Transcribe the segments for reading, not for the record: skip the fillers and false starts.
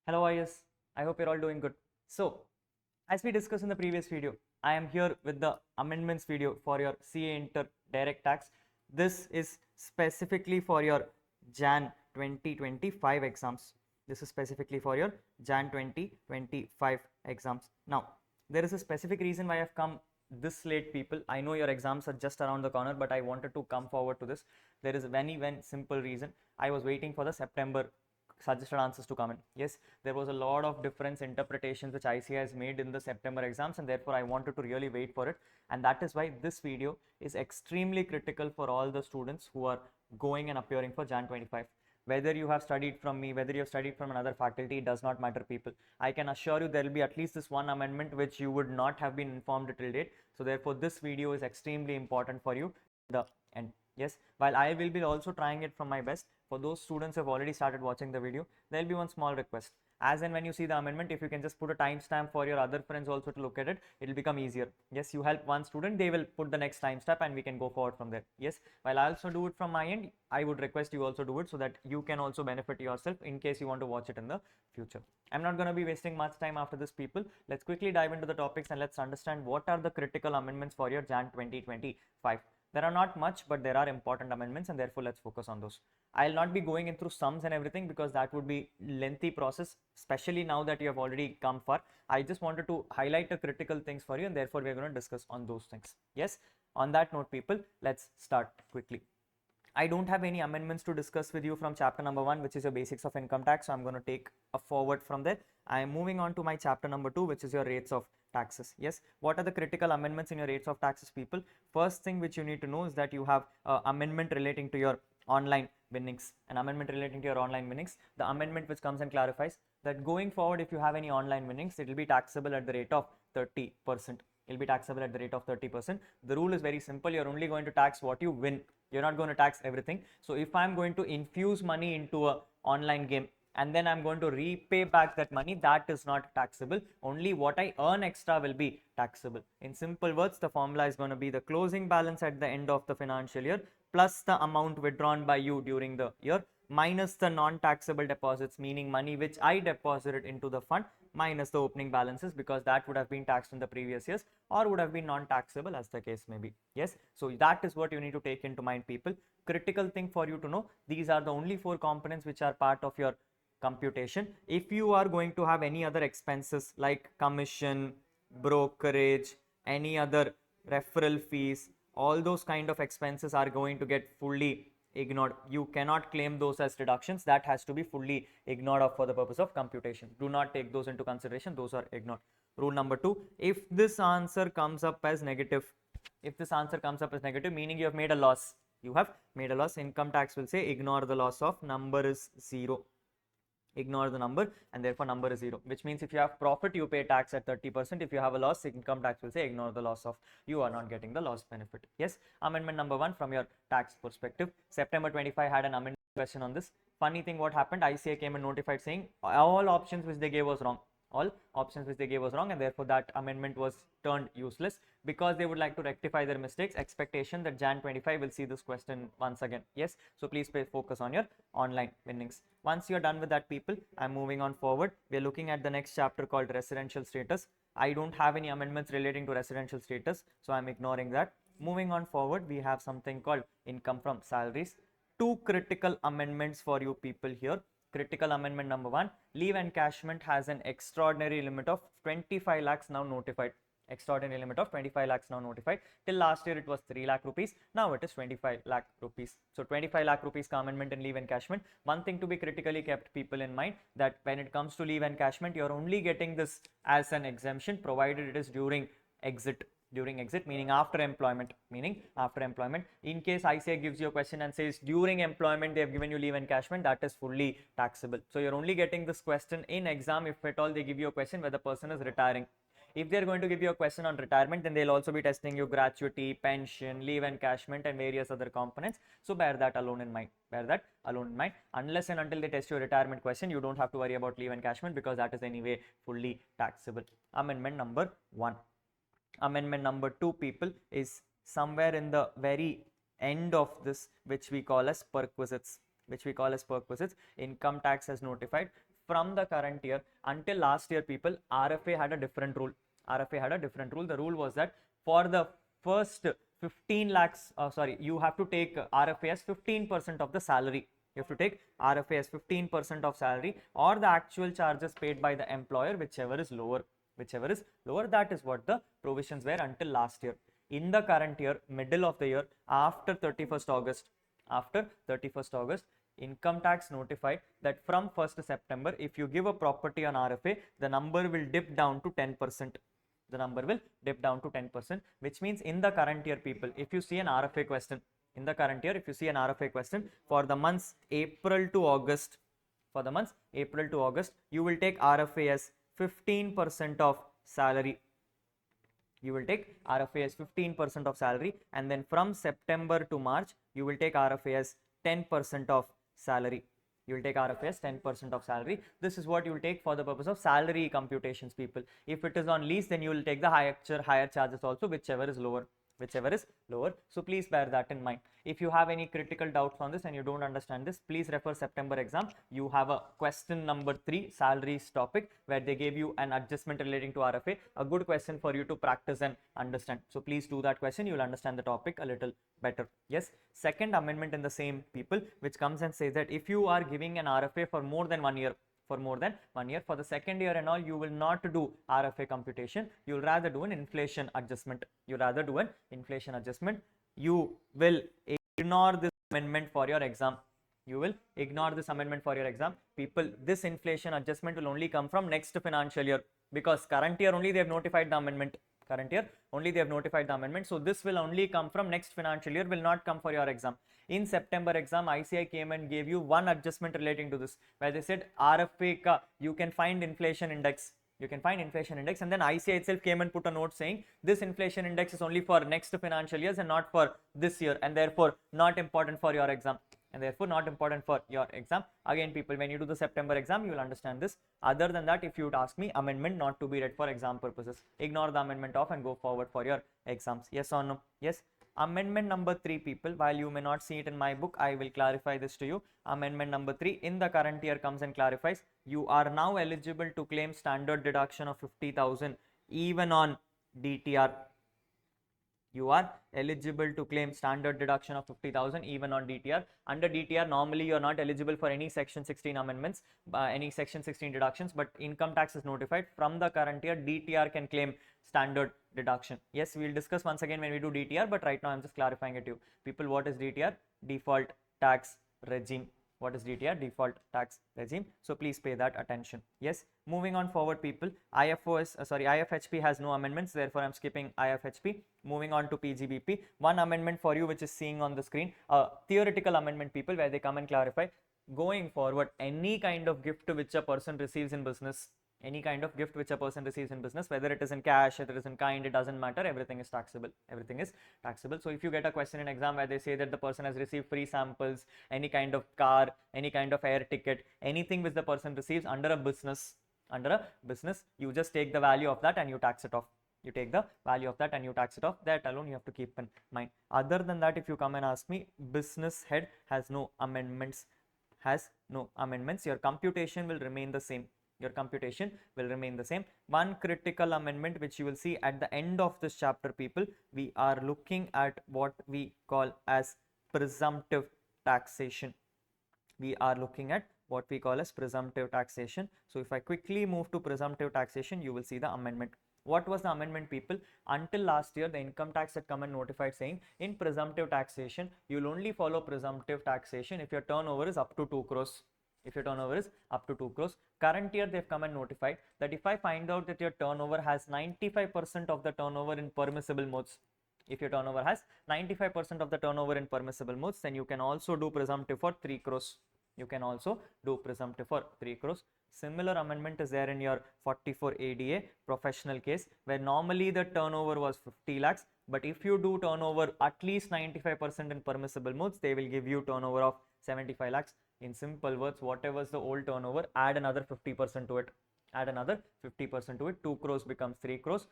Hello IS, I hope you're all doing good. So, as we discussed in the previous video, I am here with the amendments video for your CA Inter Direct Tax. This is specifically for your Jan 2025 exams. This is specifically for your Jan 2025 exams. Now, there is a specific reason why I've come this late, people. I know your exams are just around the corner, but I wanted to come forward to this. There is a very simple reason. I was waiting for the September suggested answers to come in. Yes, there was a lot of different interpretations which ICA has made in the September exams, and therefore I wanted to really wait for it, and that is why this video is extremely critical for all the students who are going and appearing for Jan 25. Whether you have studied from me, whether you have studied from another faculty, it does not matter, people. I can assure you there will be at least this one amendment which you would not have been informed till date. So therefore this video is extremely important for you the end. Yes, while I will be also trying it from my best, for those students who have already started watching the video, there will be one small request. As and when you see the amendment, if you can just put a timestamp for your other friends also to look at it, it will become easier. Yes, you help one student, they will put the next timestamp and we can go forward from there. Yes, while I also do it from my end, I would request you also do it so that you can also benefit yourself in case you want to watch it in the future. I'm not going to be wasting much time after this, people. Let's quickly dive into the topics and let's understand what are the critical amendments for your Jan 2025. There are not much, but there are important amendments, and therefore let's focus on those. I'll not be going in through sums and everything because that would be lengthy process, especially now that you have already come far. I just wanted to highlight the critical things for you, and therefore we're going to discuss on those things. Yes, on that note, people, let's start quickly. I don't have any amendments to discuss with you from chapter number 1, which is your basics of income tax. So I'm going to take a forward from there. I am moving on to my chapter number 2, which is your rates of taxes. Yes, what are the critical amendments in your rates of taxes, people? First thing which you need to know is that you have amendment relating to your online winnings. An amendment relating to your online winnings. The amendment which comes and clarifies that going forward, if you have any online winnings, it will be taxable at the rate of 30%. It will be taxable at the rate of 30%. The rule is very simple. You're only going to tax what you win. You're not going to tax everything. So if I'm going to infuse money into a online game and then I'm going to repay back that money, that is not taxable. Only what I earn extra will be taxable. In simple words, the formula is going to be the closing balance at the end of the financial year plus the amount withdrawn by you during the year minus the non-taxable deposits, meaning money which I deposited into the fund, minus the opening balances, because that would have been taxed in the previous years or would have been non-taxable as the case may be. Yes, so that is what you need to take into mind, people. Critical thing for you to know, these are the only 4 components which are part of your computation. If you are going to have any other expenses like commission, brokerage, any other referral fees, all those kind of expenses are going to get fully ignored. You cannot claim those as deductions. That has to be fully ignored of for the purpose of computation. Do not take those into consideration. Those are ignored. Rule number 2, if this answer comes up as negative, meaning you have made a loss, income tax will say ignore the loss of, number is 0. Ignore the number, and therefore number is 0, which means if you have profit, you pay tax at 30%. If you have a loss, income tax will say ignore the loss of, you are not getting the loss benefit. Yes, amendment number 1 from your tax perspective. September 25 had an amendment question on this. Funny thing, what happened, ICA came and notified saying all options which they gave was wrong. And therefore that amendment was turned useless because they would like to rectify their mistakes. Expectation that Jan 25 will see this question once again. Yes, so please focus on your online winnings. Once you're done with that, people, I'm moving on forward. We're looking at the next chapter called residential status. I don't have any amendments relating to residential status, so I'm ignoring that. Moving on forward, we have something called income from salaries. 2 critical amendments for you people here. Critical amendment number 1, leave encashment has an extraordinary limit of 25 lakhs now notified. Extraordinary limit of 25 lakhs now notified. Till last year it was 3 lakh rupees. Now it is 25 lakh rupees. So 25 lakh rupees ka amendment in leave encashment. One thing to be critically kept, people, in mind, that when it comes to leave encashment, you're only getting this as an exemption provided it is during exit, meaning after employment. In case ICA gives you a question and says during employment they have given you leave encashment, that is fully taxable. So you're only getting this question in exam if at all they give you a question where the person is retiring. If they're going to give you a question on retirement, then they'll also be testing you gratuity, pension, leave encashment, and various other components. So bear that alone in mind. Unless and until they test your retirement question, you don't have to worry about leave encashment because that is anyway fully taxable. Amendment number 1. Amendment number 2, people, is somewhere in the very end of this, which we call as perquisites. Income tax has notified from the current year until last year, people, RFA had a different rule. RFA had a different rule. The rule was that for the first 15 lakhs, you have to take RFA as 15% of the salary. You have to take RFA as 15% of salary or the actual charges paid by the employer, whichever is lower. Whichever is lower, that is what the provisions were until last year. In the current year, middle of the year, after 31st August, income tax notified that from 1st September, if you give a property on RFA, the number will dip down to 10%. The number will dip down to 10%, which means in the current year, people, if you see an RFA question, in the current year, if you see an RFA question for the months April to August, you will take RFA as 15% of salary. You will take RFA as 15% of salary, and then from September to March, you will take RFA as 10% of salary. You will take RFA as 10% of salary. This is what you will take for the purpose of salary computations, people. If it is on lease, then you will take the higher charges also, whichever is lower. So please bear that in mind. If you have any critical doubts on this and you don't understand this, please refer September exam. You have a question number 3, salaries topic, where they gave you an adjustment relating to RFA, a good question for you to practice and understand. So please do that question. You will understand the topic a little better. Yes, second amendment in the same, people, which comes and says that if you are giving an RFA for more than 1 year, for the second year and all, you will not do RFA computation. You will rather do an inflation adjustment. You will ignore this amendment for your exam. People, this inflation adjustment will only come from next financial year, because current year only they have notified the amendment. So this will only come from next financial year, will not come for your exam. In September exam, ICI came and gave you one adjustment relating to this, where they said RFA ka you can find inflation index. And then ICI itself came and put a note saying this inflation index is only for next financial years and not for this year, and therefore not important for your exam. Again, people, when you do the September exam, you will understand this. Other than that, if you would ask me, amendment not to be read for exam purposes. Ignore the amendment off and go forward for your exams. Yes or no? Yes. Amendment number 3, people, while you may not see it in my book, I will clarify this to you. Amendment number 3 in the current year comes and clarifies you are now eligible to claim standard deduction of 50,000 even on DTR. You are eligible to claim standard deduction of 50,000 even on DTR. Under DTR, normally you are not eligible for any section 16 amendments, any section 16 deductions, but income tax is notified from the current year, DTR can claim standard deduction. Yes, we will discuss once again when we do DTR, but right now I am just clarifying it to you. People, what is DTR? Default tax regime. What is DTR? Default tax regime. So please pay that attention. Yes, moving on forward, people. IFHP has no amendments, therefore I'm skipping IFHP. Moving on to PGBP. One amendment for you which is seeing on the screen, theoretical amendment, people, where they come and clarify going forward any kind of gift which a person receives in business, whether it is in cash, whether it is in kind, it doesn't matter, everything is taxable. So if you get a question in exam where they say that the person has received free samples, any kind of car, any kind of air ticket, anything which the person receives under a business, you just take the value of that and you tax it off. That alone you have to keep in mind. Other than that, if you come and ask me, business head has no amendments. Your computation will remain the same. One critical amendment which you will see at the end of this chapter, people, we are looking at what we call as presumptive taxation. So if I quickly move to presumptive taxation, you will see the amendment. What was the amendment, people? Until last year, the income tax had come and notified saying in presumptive taxation, you will only follow presumptive taxation if your turnover is up to 2 crores. Current year, they've come and notified that if I find out that your turnover has 95% of the turnover in permissible modes, then you can also do presumptive for 3 crores. Similar amendment is there in your 44 ADA professional case, where normally the turnover was 50 lakhs, but if you do turnover at least 95% in permissible modes, they will give you turnover of 75 lakhs. In simple words, whatever is the old turnover, add another 50% to it. 2 crores becomes 3 crores.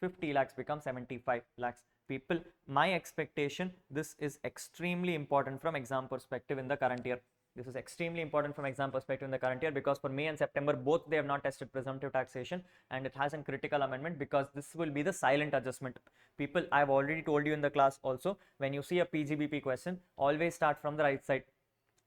50 lakhs becomes 75 lakhs. People, my expectation, this is extremely important from exam perspective in the current year. This is extremely important from exam perspective in the current year, because for May and September both they have not tested presumptive taxation, and it has a critical amendment because this will be the silent adjustment. People, I have already told you in the class also, when you see a PGBP question, always start from the right side.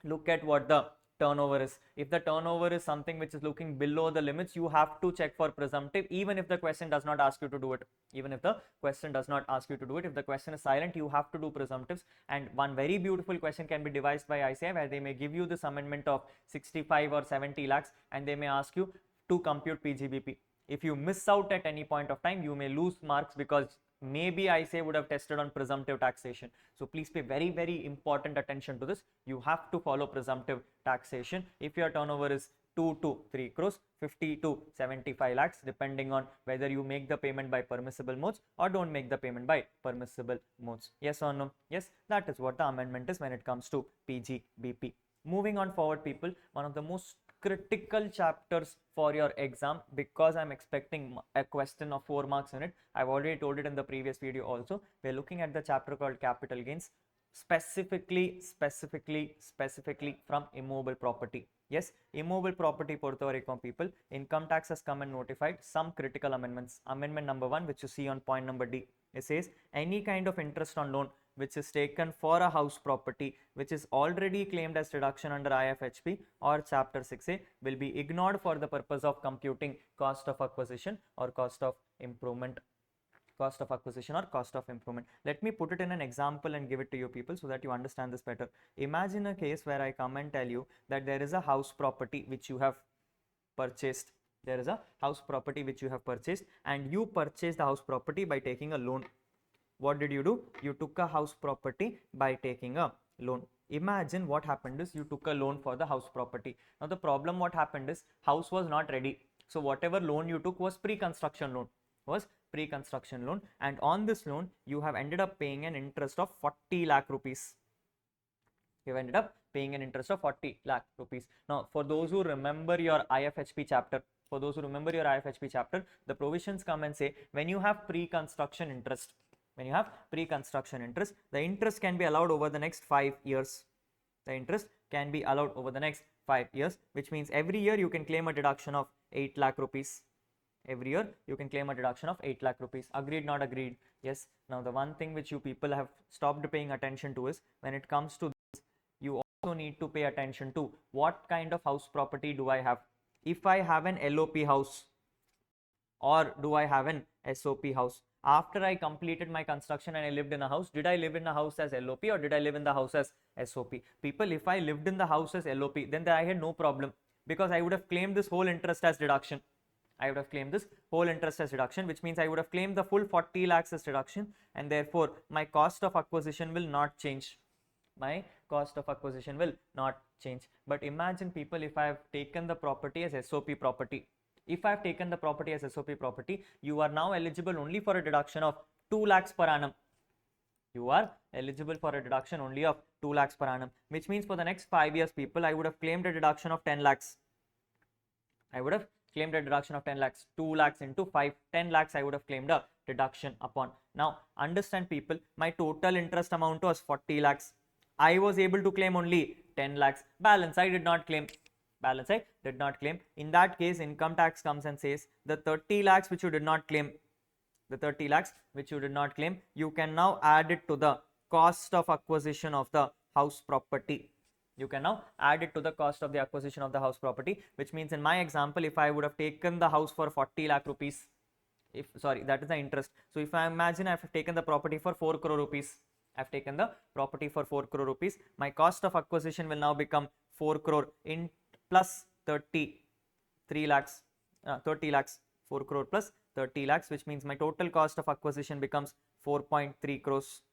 Look at what the turnover is. If the turnover is something which is looking below the limits, you have to check for presumptive, even if the question does not ask you to do it. Even if the question does not ask you to do it, if the question is silent, you have to do presumptives. And one very beautiful question can be devised by ICAI, where they may give you this amendment of 65 or 70 lakhs, and they may ask you to compute PGBP. If you miss out at any point of time, you may lose marks, because maybe ICAI would have tested on presumptive taxation. So please pay very important attention to this. You have to follow presumptive taxation. If your turnover is 2 to 3 crores, 50 to 75 lakhs, depending on whether you make the payment by permissible modes or don't make the payment by permissible modes. Yes or no? Yes, that is what the amendment is when it comes to PGBP. Moving on forward, people, one of the most critical chapters for your exam, because I'm expecting a question of 4 marks in it. I've already told it in the previous video also. We're looking at the chapter called capital gains, specifically from immobile property. Yes, immobile property Puerto Rico people, income tax has come and notified some critical amendments. Amendment number 1, which you see on point number D, it says any kind of interest on loan which is taken for a house property which is already claimed as deduction under IFHP or chapter 6A will be ignored for the purpose of computing cost of acquisition or cost of improvement. Cost of acquisition or cost of improvement. Let me put it in an example and give it to you people so that you understand this better. Imagine a case where I come and tell you that there is a house property which you have purchased. There is a house property which you have purchased, and you purchased the house property by taking a loan. What did you do? You took a house property by taking a loan. Imagine what happened is you took a loan for the house property. Now the problem what happened is house was not ready. So whatever loan you took was pre-construction loan, and on this loan you have ended up paying an interest of 40 lakh rupees. You have ended up paying an interest of 40 lakh rupees. Now for those who remember your IFHP chapter, the provisions come and say when you have pre-construction interest, the interest can be allowed over the next 5 years. Which means every year you can claim a deduction of 8 lakh rupees. Agreed, not agreed? Yes. Now the one thing which you people have stopped paying attention to is when it comes to this, you also need to pay attention to what kind of house property do I have. If I have an LOP house or do I have an SOP house? After I completed my construction and I lived in a house, did I live in a house as LOP or did I live in the house as SOP? People, if I lived in the house as LOP, then I had no problem, because I would have claimed this whole interest as deduction. Which means I would have claimed the full 40 lakhs as deduction, and therefore my cost of acquisition will not change. But imagine people, if I have taken the property as SOP property, you are now eligible only for a deduction of 2 lakhs per annum. Which means for the next 5 years, people, I would have claimed a deduction of 10 lakhs. 2 lakhs into 5, 10 lakhs I would have claimed a deduction upon. Now understand people, my total interest amount was 40 lakhs. I was able to claim only 10 lakhs. Balance I did not claim. In that case, income tax comes and says the 30 lakhs which you did not claim, you can now add it to the cost of acquisition of the house property. Which means in my example, if I would have taken the house for 40 lakh rupees, that is the interest. So if I imagine I have taken the property for 4 crore rupees, my cost of acquisition will now become 4 crore in plus 30 lakhs, 4 crore plus 30 lakhs, which means my total cost of acquisition becomes 4.3 crores.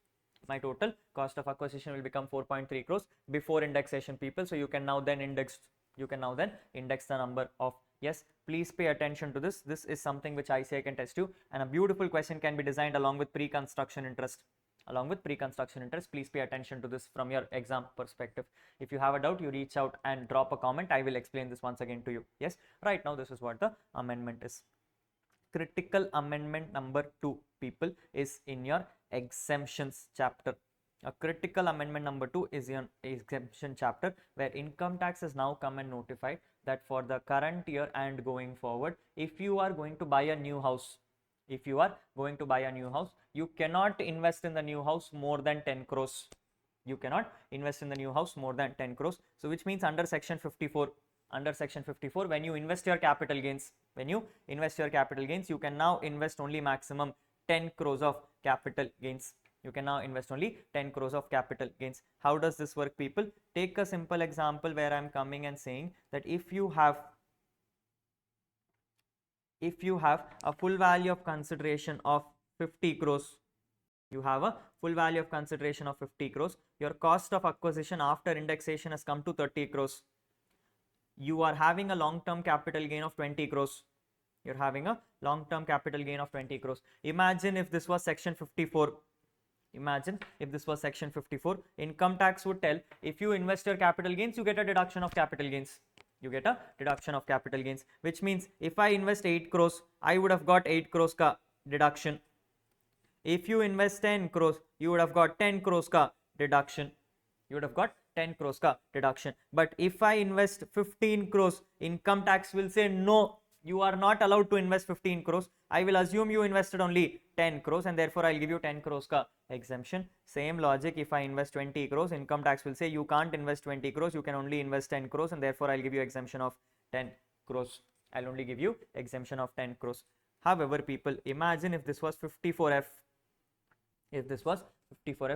My total cost of acquisition will become 4.3 crores before indexation, people. So you can now then index the number of. Yes, please pay attention to this. This is something which ICAI can test you, and a beautiful question can be designed along with pre-construction interest. Please pay attention to this from your exam perspective. If you have a doubt, you reach out and drop a comment. I will explain this once again to you. Yes, right now this is what the amendment is. Critical amendment number 2, people, is in your exemptions chapter. A critical amendment number 2 is an exemption chapter where income tax has now come and notified that for the current year and going forward, if you are going to buy a new house, you cannot invest in the new house more than 10 crores. You cannot invest in the new house more than 10 crores. So which means under section 54, when you invest your capital gains, you can now invest only maximum 10 crores of capital gains. You can now invest only 10 crores of capital gains. How does this work, people? Take a simple example where I'm coming and saying that if you have a full value of consideration of 50 crores, your cost of acquisition after indexation has come to 30 crores. You are having a long-term capital gain of 20 crores. Imagine if this was section 54. Income tax would tell if you invest your capital gains, you get a deduction of capital gains. Which means if I invest 8 crores, I would have got 8 crores ka deduction. If you invest 10 crores, you would have got 10 crores ka deduction. But if I invest 15 crores, income tax will say no, you are not allowed to invest 15 crores. I will assume you invested only 10 crores and therefore I'll give you 10 crores ka exemption. Same logic, if I invest 20 crores, income tax will say you can't invest 20 crores, you can only invest 10 crores and therefore I'll give you exemption of 10 crores. However, people, imagine if this was 54F.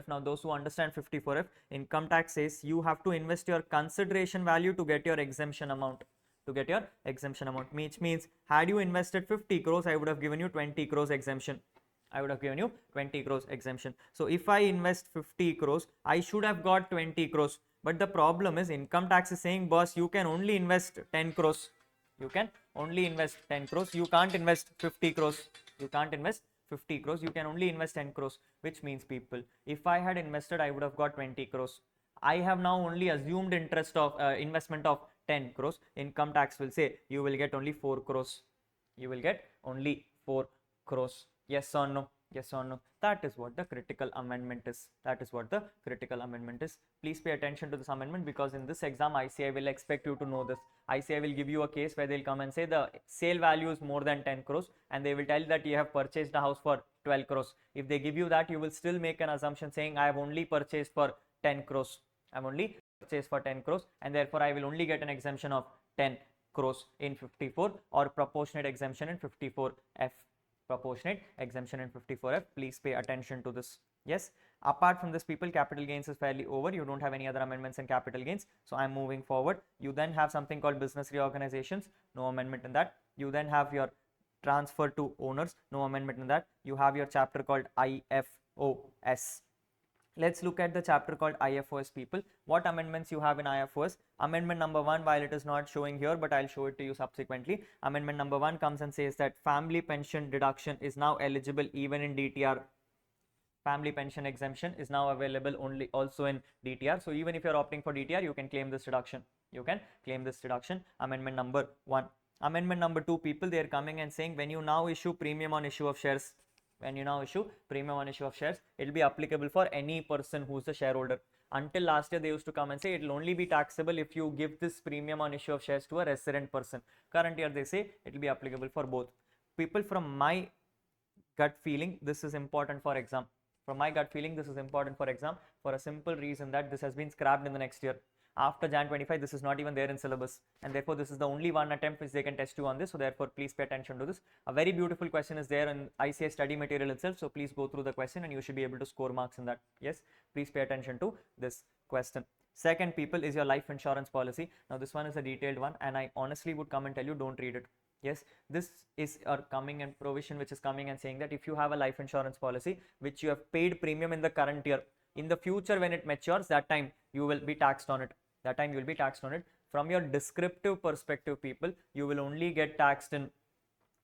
Now those who understand 54F, income tax says you have to invest your consideration value to get your exemption amount. Which means had you invested 50 crores, I would have given you 20 crores exemption. So if I invest 50 crores, I should have got 20 crores. But the problem is income tax is saying, boss, you can only invest 10 crores. You can't invest 50 crores. You can only invest 10 crores. Which means, people, if I had invested, I would have got 20 crores. I have now only assumed investment of 10 crores. Income tax will say you will get only 4 crores. Yes or no? That is what the critical amendment is. Please pay attention to this amendment, because in this exam ICI will expect you to know this. ICI will give you a case where they'll come and say the sale value is more than 10 crores and they will tell that you have purchased a house for 12 crores. If they give you that, you will still make an assumption saying I have only purchased for 10 crores. And therefore I will only get an exemption of 10 crores in 54 or proportionate exemption in 54F. Please pay attention to this. Yes, apart from this, people, capital gains is fairly over. You don't have any other amendments in capital gains, so I'm moving forward. You then have something called business reorganizations, no amendment in that. You then have your transfer to owners, no amendment in that. You have your chapter called IFOS. Let's look at the chapter called IFOS, people. What amendments you have in IFOS? Amendment number 1, while it is not showing here, but I'll show it to you subsequently. Amendment number 1 comes and says that family pension deduction is now eligible even in DTR. Family pension exemption is now available only also in DTR. So even if you're opting for DTR, you can claim this deduction. Amendment number 1. Amendment number 2, people, they are coming and saying when you now issue premium on issue of shares, it will be applicable for any person who's a shareholder. Until last year, they used to come and say it will only be taxable if you give this premium on issue of shares to a resident person. Current year, they say it will be applicable for both. People, from my gut feeling, this is important for exam. For a simple reason that this has been scrapped in the next year. After Jan 25, this is not even there in syllabus, and therefore this is the only one attempt which they can test you on this. So therefore, please pay attention to this. A very beautiful question is there in ICI study material itself. So please go through the question and you should be able to score marks in that. Yes, please pay attention to this question. Second, people, is your life insurance policy. Now this one is a detailed one, and I honestly would come and tell you, don't read it. Yes, this is a coming and provision which is coming and saying that if you have a life insurance policy which you have paid premium in the current year, in the future when it matures, that time you will be taxed on it. From your descriptive perspective, people, you will only get taxed in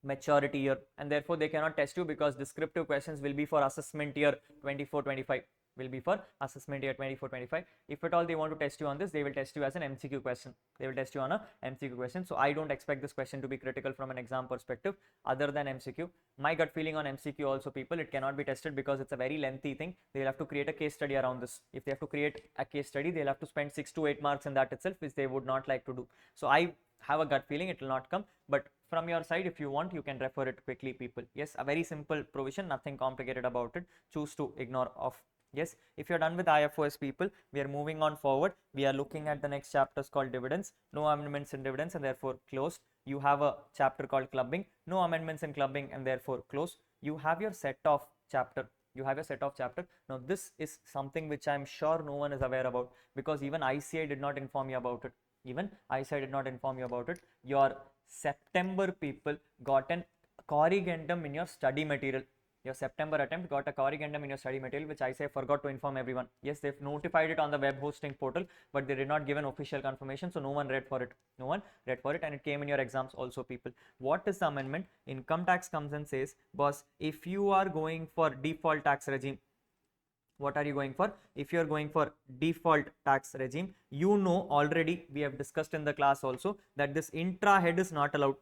maturity year, and therefore they cannot test you because descriptive questions will be for assessment year 24-25. will be for assessment year 24-25. If at all they want to test you on this, they will test you as an MCQ question. They will test you on a MCQ question. So I don't expect this question to be critical from an exam perspective other than MCQ. My gut feeling on MCQ also, people, it cannot be tested because it's a very lengthy thing. They'll have to create a case study around this. If they have to create a case study, they'll have to spend 6 to 8 marks in that itself, which they would not like to do. So I have a gut feeling it will not come, but from your side, if you want, you can refer it quickly, people. Yes, a very simple provision, nothing complicated about it. Choose to ignore off. Yes, if you're done with IFOS, people, we are moving on forward. We are looking at the next chapters called dividends. No amendments in dividends and therefore closed. You have a chapter called clubbing. No amendments in clubbing and therefore closed. You have your set off chapter. You have a set off chapter. Now this is something which I'm sure no one is aware about, because even ICI did not inform you about it. Even ICI did not inform you about it. Your September, people, got an corrigendum in your study material. Your September attempt got a corrigendum in your study material, which ICI forgot to inform everyone. Yes, they've notified it on the web hosting portal, but they did not give an official confirmation, so no one read for it. No one read for it, and it came in your exams also, people. What is the amendment? Income tax comes and says, boss, if you are going for default tax regime, what are you going for? If you are going for default tax regime, you know already, we have discussed in the class also, that this intra head is not allowed.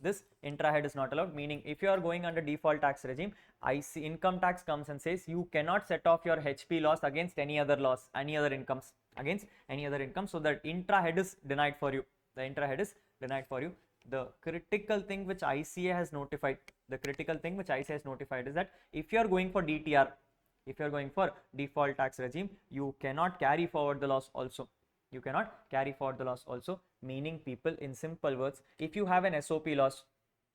This intra head is not allowed, meaning if you are going under default tax regime, IC income tax comes and says you cannot set off your HP loss against any other loss, any other incomes, against any other income. So that intra head is denied for you. The intra head is denied for you. The critical thing which ICA has notified, is that if you are going for DTR, if you are going for default tax regime, you cannot carry forward the loss also. You cannot carry forward the loss also, meaning, people, in simple words, if you have an SOP loss,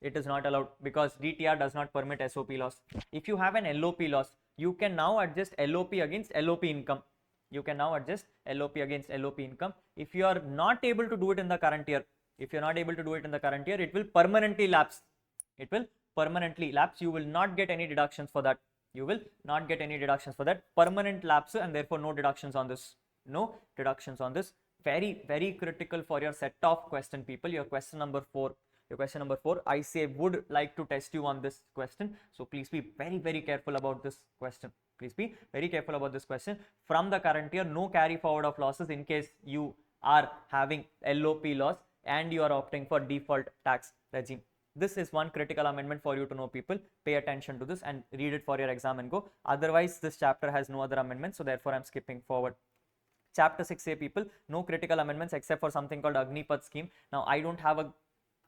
it is not allowed because DTR does not permit SOP loss. If you have an LOP loss, you can now adjust LOP against LOP income. You can now adjust LOP against LOP income. If you are not able to do it in the current year, it will permanently lapse. It will permanently lapse. You will not get any deductions for that. You will not get any deductions for that. Permanent lapse, and therefore no deductions on this. No deductions on this. Very, very critical for your set off question, people. Your question number 4. ICA would like to test you on this question. So please be very, very careful about this question. Please be very careful about this question. From the current year, no carry forward of losses in case you are having LOP loss and you are opting for default tax regime. This is one critical amendment for you to know, people. Pay attention to this and read it for your exam and go. Otherwise, this chapter has no other amendments, so therefore I'm skipping forward. Chapter 6A, people, no critical amendments except for something called Agnipath scheme. Now, I don't have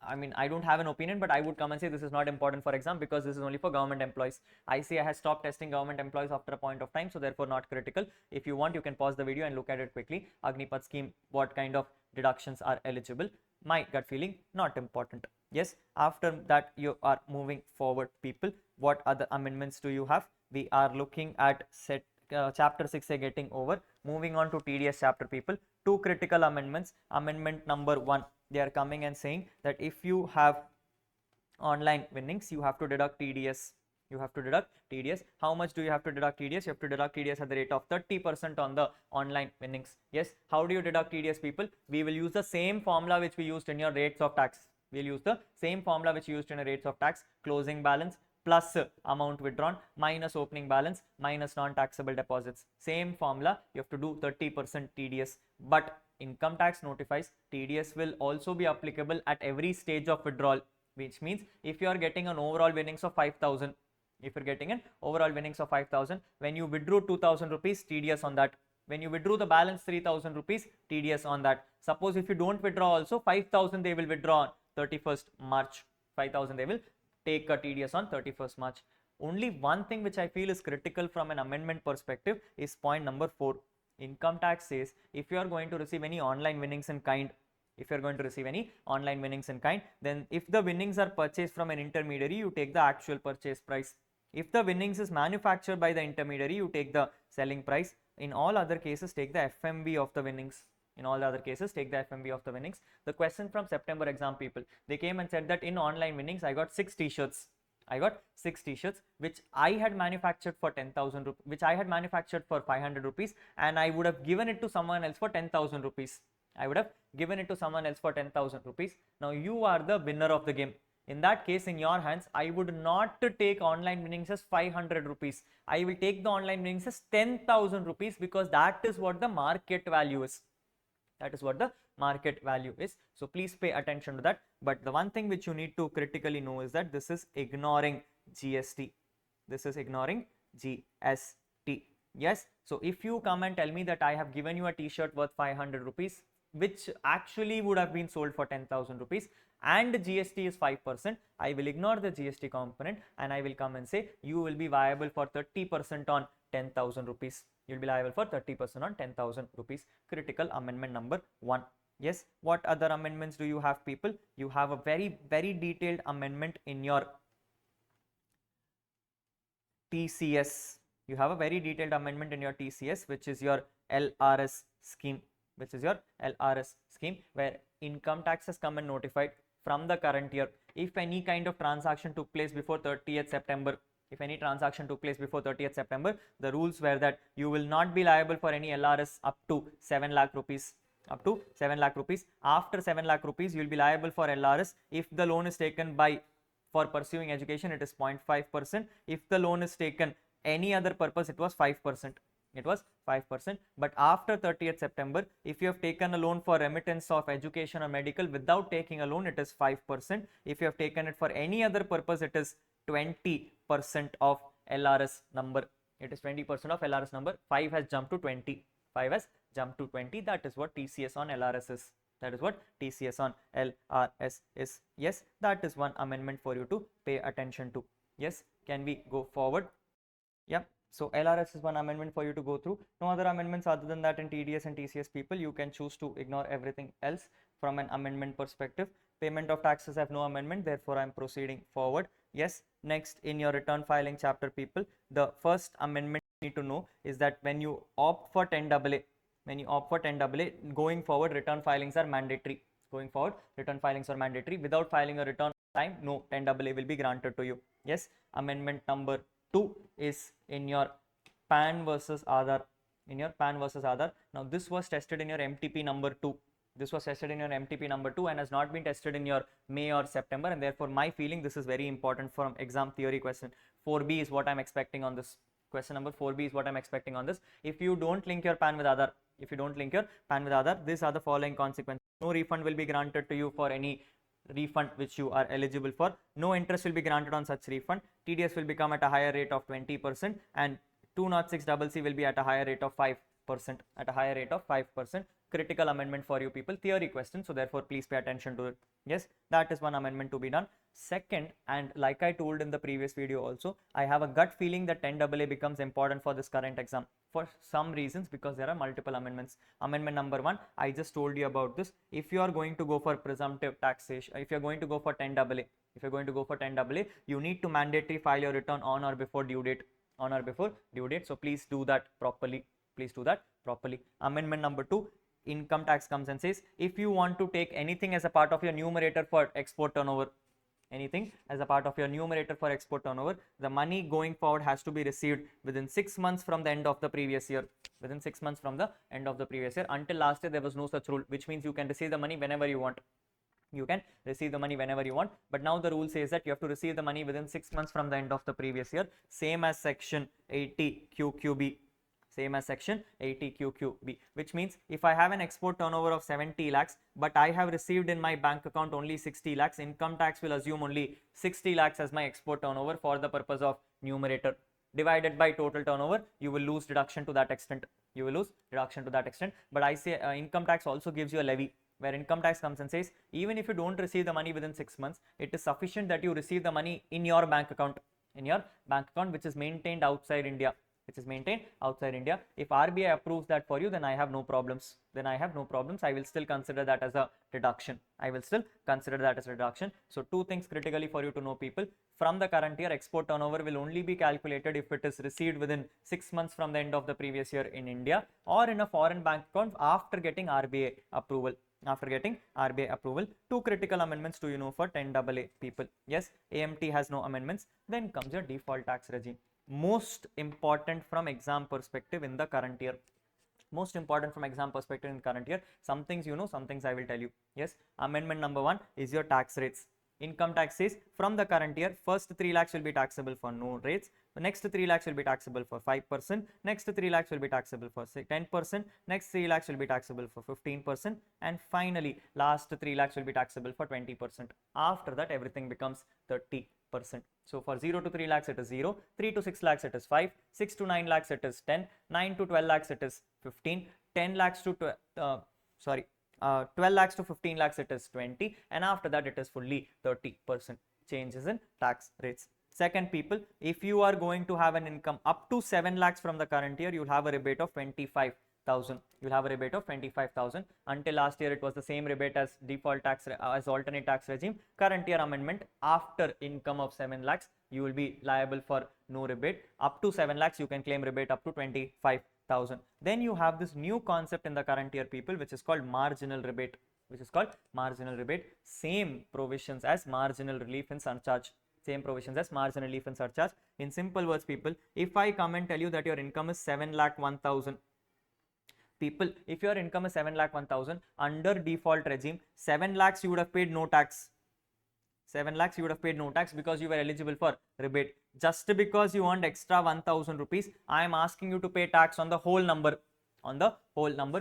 an opinion, but I would come and say this is not important for exam because this is only for government employees. ICA has stopped testing government employees after a point of time, so therefore not critical. If you want, you can pause the video and look at it quickly. Agnipath scheme, what kind of deductions are eligible? My gut feeling, not important. Yes, after that you are moving forward, people. What other amendments do you have? We are looking at chapter 6A getting over. Moving on to TDS chapter, people. 2 critical amendments. Amendment number 1, they are coming and saying that if you have online winnings, you have to deduct TDS. You have to deduct TDS. How much do you have to deduct TDS? You have to deduct TDS at the rate of 30% on the online winnings. Yes, how do you deduct TDS, people? We will use the same formula which we used in your rates of tax. We'll use the same formula which we used in your rates of tax. Closing balance plus amount withdrawn minus opening balance minus non-taxable deposits. Same formula, you have to do 30% TDS. But income tax notifies TDS will also be applicable at every stage of withdrawal, which means if you are getting an overall winnings of 5,000, when you withdraw 2,000 rupees, TDS on that. When you withdraw the balance 3,000 rupees, TDS on that. Suppose if you don't withdraw also, 5,000 they will withdraw on 31st March. 5,000 they will take a TDS on 31st March. Only one thing which I feel is critical from an amendment perspective is point number 4. Income tax says if you are going to receive any online winnings in kind, then if the winnings are purchased from an intermediary, you take the actual purchase price. If the winnings is manufactured by the intermediary, you take the selling price. In all other cases, take the FMV of the winnings. The question from September exam, people, they came and said that in online winnings, I got 6 t-shirts. Which I had manufactured for 10,000 rupees, which I had manufactured for 500 rupees, and I would have given it to someone else for 10,000 rupees. Now you are the winner of the game. In that case, in your hands, I would not take online winnings as 500 rupees. I will take the online winnings as 10,000 rupees because that is what the market value is. That is what the market value is. So please pay attention to that. But the one thing which you need to critically know is that this is ignoring GST. This is ignoring GST. Yes. So if you come and tell me that I have given you a t-shirt worth 500 rupees, which actually would have been sold for 10,000 rupees, and GST is 5%, I will ignore the GST component and I will come and say you will be viable for 30% on 10,000 rupees. You will be liable for 30% on 10,000 rupees. Critical amendment number 1. Yes. What other amendments do you have, people? You have a very, very detailed amendment in your TCS. You have a very detailed amendment in your TCS, which is your LRS scheme, where income tax has come and notified from the current year. If any kind of transaction took place before 30th September, the rules were that you will not be liable for any LRS up to 7 lakh rupees. After 7 lakh rupees, you will be liable for LRS if the loan is taken for pursuing education, it is 0.5%. If the loan is taken any other purpose, it was 5%. But after 30th September, if you have taken a loan for remittance of education or medical without taking a loan, it is 5%. If you have taken it for any other purpose, it is 20% of LRS number. 5 has jumped to 20. That is what TCS on LRS is. Yes, that is one amendment for you to pay attention to. Yes, can we go forward? Yep. So LRS is one amendment for you to go through. No other amendments other than that in TDS and TCS, people. You can choose to ignore everything else from an amendment perspective. Payment of taxes have no amendment, therefore I am proceeding forward. Yes. Next, in your return filing chapter, people, the first amendment you need to know is that when you opt for 10AA, going forward, return filings are mandatory. Without filing a return time, no 10AA will be granted to you. Yes. Amendment number 2 is in your PAN versus Aadhaar. Now this was tested in your MTP number 2. And has not been tested in your May or September, and therefore my feeling this is very important from exam theory question. 4B is what I'm expecting on this. Question number 4B is what I'm expecting on this. If you don't link your PAN with Aadhaar, these are the following consequences. No refund will be granted to you for any refund which you are eligible for. No interest will be granted on such refund. TDS will become at a higher rate of 20%, and 206CC will be at a higher rate of 5%. Critical amendment for you people, theory question, so therefore please pay attention to it. Yes, that is one amendment to be done. Second, and like I told in the previous video also, I have a gut feeling that 10AA becomes important for this current exam for some reasons, because there are multiple amendments. Amendment number 1, I just told you about this. If you are going to go for presumptive taxation, if you are going to go for 10AA, you need to mandatory file your return on or before due date. So please do that properly. Amendment number 2, income tax comes and says if you want to take anything as a part of your numerator for export turnover, the money going forward has to be received within 6 months from the end of the previous year. Until last year there was no such rule, which means you can receive the money whenever you want. But now the rule says that you have to receive the money within 6 months from the end of the previous year, same as section 80 QQB. Which means if I have an export turnover of 70 lakhs, but I have received in my bank account only 60 lakhs, income tax will assume only 60 lakhs as my export turnover for the purpose of numerator. Divided by total turnover, you will lose deduction to that extent. But I say income tax also gives you a levy, where income tax comes and says even if you don't receive the money within 6 months, it is sufficient that you receive the money in your bank account, which is maintained outside India. If RBI approves that for you, then I have no problems. I will still consider that as a deduction. So 2 things critically for you to know, people. From the current year, export turnover will only be calculated if it is received within 6 months from the end of the previous year in India or in a foreign bank account after getting RBI approval. 2 critical amendments to for 10AA, people. Yes, AMT has no amendments. Then comes your default tax regime. Most important from exam perspective in the current year. Some things some things I will tell you. Yes, amendment number 1 is your tax rates. income tax says from the current year, first 3 lakhs will be taxable for no rates, the next 3 lakhs will be taxable for 5%, next 3 lakhs will be taxable for 10%, next 3 lakhs will be taxable for 15%, and finally last 3 lakhs will be taxable for 20%. After that, everything becomes 30%. So for 0 to 3 lakhs it is 0, 3 to 6 lakhs it is 5, 6 to 9 lakhs it is 10, 9 to 12 lakhs it is 15, 10 lakhs to 12 lakhs to 15 lakhs it is 20, and after that it is fully 30% changes in tax rates. Second, people, if you are going to have an income up to 7 lakhs from the current year, you'll have a rebate of 25,000. You'll have a rebate of 25,000. Until last year, it was the same rebate as default tax, as alternate tax regime. Current year amendment, after income of 7 lakhs, you will be liable for no rebate. Up to 7 lakhs, you can claim rebate up to 25,000. Then you have this new concept in the current year, people, which is called marginal rebate. Same provisions as marginal relief and surcharge. Same provisions as marginal relief and surcharge. In simple words, people, if I come and tell you that your income is 7,01,000, people, if your income is 7,01,000 under default regime, 7 lakhs you would have paid no tax. 7 lakhs you would have paid no tax because you were eligible for rebate. Just because you earned extra 1,000 rupees, I am asking you to pay tax on the whole number,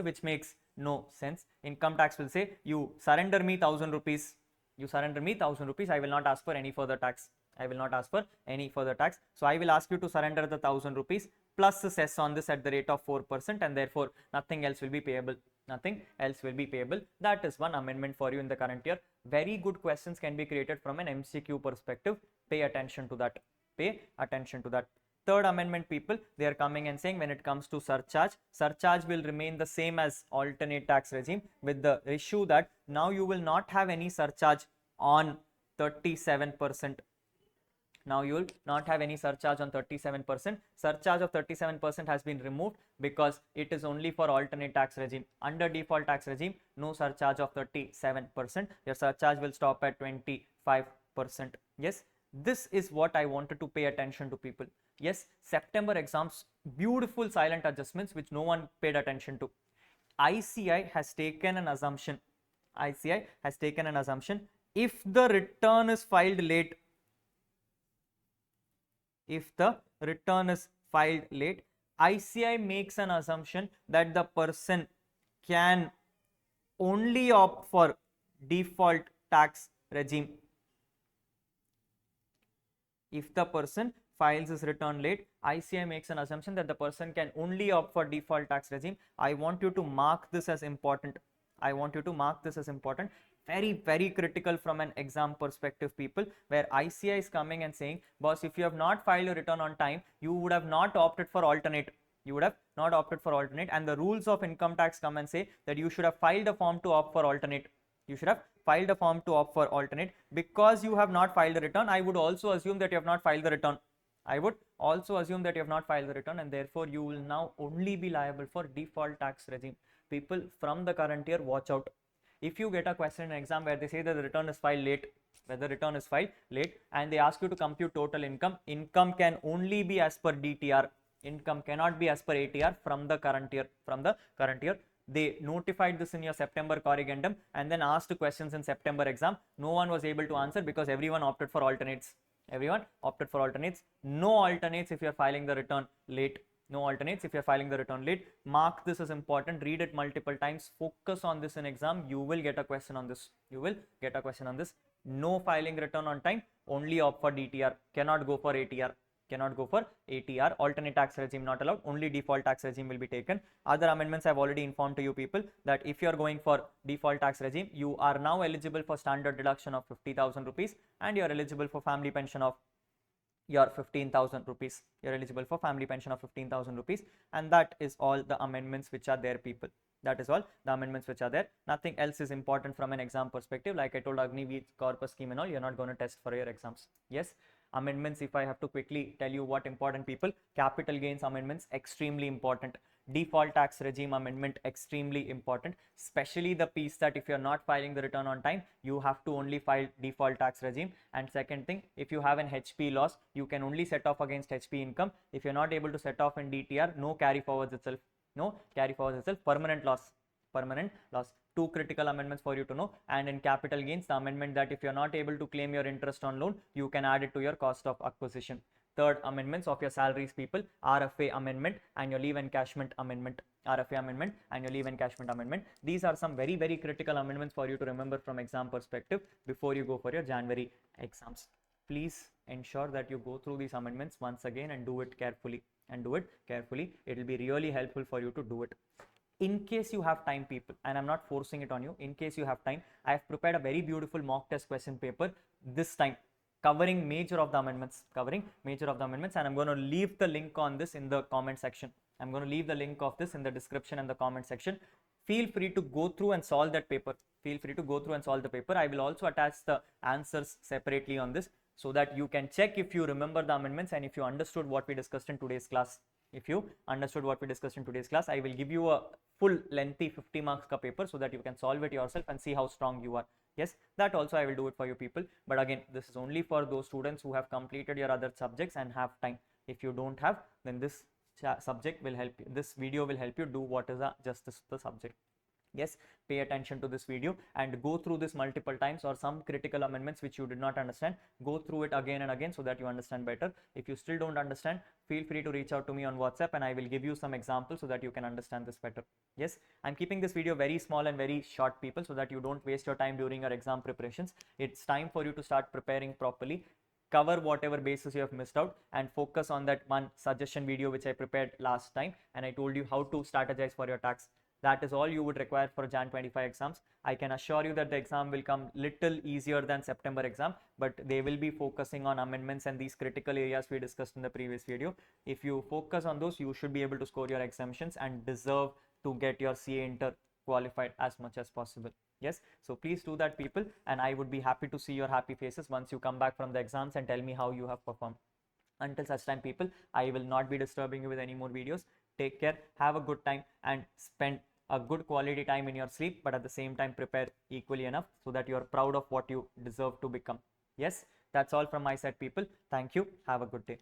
which makes no sense. Income tax will say, you surrender me 1,000 rupees. I will not ask for any further tax. So I will ask you to surrender the 1,000 rupees plus the cess on this at the rate of 4%, and therefore nothing else will be payable. That is one amendment for you in the current year. Very good questions can be created from an MCQ perspective. Pay attention to that. Third amendment, people, they are coming and saying when it comes to surcharge will remain the same as alternate tax regime, with the issue that now you will not have any surcharge on 37%. Surcharge of 37% has been removed because it is only for alternate tax regime. Under default tax regime, no surcharge of 37%. Your surcharge will stop at 25%. Yes, this is what I wanted to pay attention to, people. Yes, September exams, beautiful silent adjustments which no one paid attention to. ICI has taken an assumption. If the return is filed late, ICI makes an assumption that the person can only opt for default tax regime. If the person files his return late, ICI makes an assumption that the person can only opt for default tax regime. I want you to mark this as important. Very, very critical from an exam perspective, people, where ICI is coming and saying, boss, if you have not filed your return on time, you would have not opted for alternate. And the rules of income tax come and say that you should have filed a form to opt for alternate. Because you have not filed the return, I would also assume that you have not filed the return. And therefore you will now only be liable for default tax regime. People, from the current year, watch out. If you get a question in an exam where they say that the return is filed late, and they ask you to compute total income can only be as per DTR. Income cannot be as per ATR from the current year. They notified this in your September corrigendum and then asked questions in September exam. No one was able to answer because everyone opted for alternates. No alternates if you are filing the return late. Mark this as important. Read it multiple times. Focus on this in exam. You will get a question on this. No filing return on time. Only opt for DTR. Cannot go for ATR. Alternate tax regime not allowed. Only default tax regime will be taken. Other amendments I have already informed to you, people, that if you are going for default tax regime, you are now eligible for standard deduction of 50,000 rupees and you are eligible for family pension of your 15,000 rupees. And that is all the amendments which are there, people. Nothing else is important from an exam perspective. Like I told, Agni corpus scheme and all, you're not going to test for your exams. Yes, amendments, if I have to quickly tell you what important, people, capital gains amendments, extremely important. Default tax regime amendment, extremely important, especially the piece that if you're not filing the return on time, you have to only file default tax regime. And second thing, if you have an HP loss, you can only set off against HP income. If you're not able to set off in DTR, no carry forwards itself, permanent loss. permanent loss. Two critical amendments for you to know. And in capital gains, the amendment that if you're not able to claim your interest on loan, you can add it to your cost of acquisition. Third amendments of your salaries people, RFA amendment and your leave encashment amendment. RFA amendment and your leave encashment amendment. These are some very, very critical amendments for you to remember from exam perspective before you go for your January exams. Please ensure that you go through these amendments once again and do it carefully. It will be really helpful for you to do it. In case you have time, people, and I'm not forcing it on you, in case you have time, I have prepared a very beautiful mock test question paper this time covering major of the amendments, and I'm going to leave the link on this in the comment section. I'm going to leave the link of this in the description and the comment section. Feel free to go through and solve that paper. I will also attach the answers separately on this so that you can check if you remember the amendments and if you understood what we discussed in today's class. I will give you a full lengthy 50 marks ka paper so that you can solve it yourself and see how strong you are. Yes, that also I will do it for you people. But again, this is only for those students who have completed your other subjects and have time. If you don't have, then this subject will help you. This video will help you do what is just the subject. Yes, pay attention to this video and go through this multiple times, or some critical amendments which you did not understand, go through it again and again so that you understand better. If you still don't understand, feel free to reach out to me on WhatsApp and I will give you some examples so that you can understand this better. Yes, I'm keeping this video very small and very short, people, so that you don't waste your time during your exam preparations. It's time for you to start preparing properly. Cover whatever bases you have missed out and focus on that one suggestion video which I prepared last time, and I told you how to strategize for your tax. That is all you would require for Jan 25 exams. I can assure you that the exam will come little easier than September exam, but they will be focusing on amendments and these critical areas we discussed in the previous video. If you focus on those, you should be able to score your exemptions and deserve to get your CA Inter qualified as much as possible. Yes, so please do that, people, and I would be happy to see your happy faces once you come back from the exams and tell me how you have performed. Until such time, people, I will not be disturbing you with any more videos. Take care, have a good time, and spend a good quality time in your sleep, but at the same time prepare equally enough so that you are proud of what you deserve to become. Yes, that's all from my side, people. Thank you. Have a good day.